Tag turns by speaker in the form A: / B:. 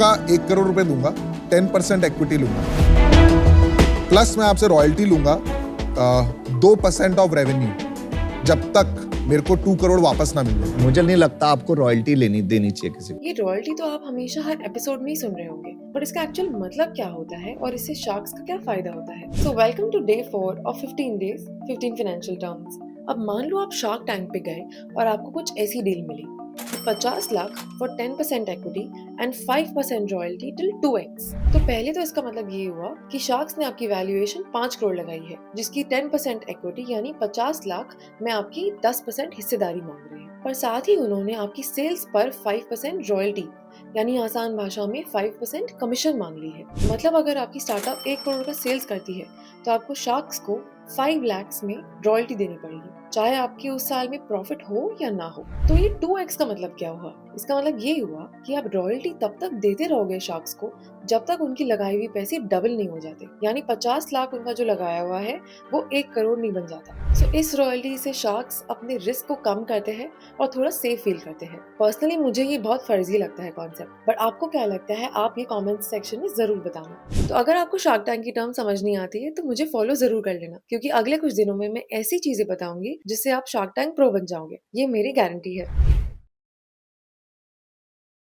A: पक्का 1 करोड़ रुपए दूंगा, 10% इक्विटी लूंगा, प्लस मैं आपसे रॉयल्टी लूंगा 2% ऑफ रेवेन्यू, जब तक मेरे को 2 करोड़ वापस ना मिल जाए।
B: मुझे नहीं लगता आपको रॉयल्टी देनी चाहिए किसी को।
C: ये रॉयल्टी तो आप हमेशा हर एपिसोड में ही सुन रहे होंगे, पर इसका एक्चुअल मतलब क्या होता है और इससे शार्क्स का क्या फायदा होता है। So welcome to day 4 of 15 days 15 financial terms. अब मान लो आप शार्क टैंक पे गए और आपको कुछ ऐसी डील मिली, 50 lakh for 10% equity and 5% royalty till 2x। तो पहले तो इसका मतलब ये हुआ कि शार्क्स ने आपकी वैल्यूएशन 5 करोड़ लगाई है, जिसकी 10% इक्विटी यानी 50 लाख में आपकी 10% हिस्सेदारी मांग रहे हैं, पर साथ ही उन्होंने आपकी सेल्स पर 5% रॉयल्टी यानी आसान भाषा में 5% कमीशन मांग ली है। मतलब अगर आपकी स्टार्टअप 1 करोड़ का सेल्स करती है तो आपको शार्क्स को 5 लाख में रॉयल्टी देनी पड़ेगी, चाहे आपकी उस साल में प्रॉफिट हो या ना हो। तो ये 2x का मतलब क्या हुआ? इसका मतलब ये हुआ कि आप रॉयल्टी तब तक देते रहोगे शार्क्स को जब तक उनकी लगाई हुई पैसे डबल नहीं हो जाते, यानी 50 लाख उनका जो लगाया हुआ है वो 1 करोड़ नहीं बन जाता। सो इस रॉयल्टी से शार्क्स अपने रिस्क को कम करते हैं और थोड़ा सेफ फील करते हैं। पर्सनली मुझे ये बहुत फर्जी लगता है कॉन्सेप्ट, पर आपको क्या लगता है आप ये कमेंट सेक्शन में जरूर बताना। तो अगर आपको शार्क टैंक की टर्म समझ नहीं आती है तो मुझे फॉलो जरूर कर लेना, क्योंकि अगले कुछ दिनों में मैं ऐसी चीजें बताऊंगी जिससे आप शार्क टैंक प्रो बन जाओगे, ये मेरी गारंटी है।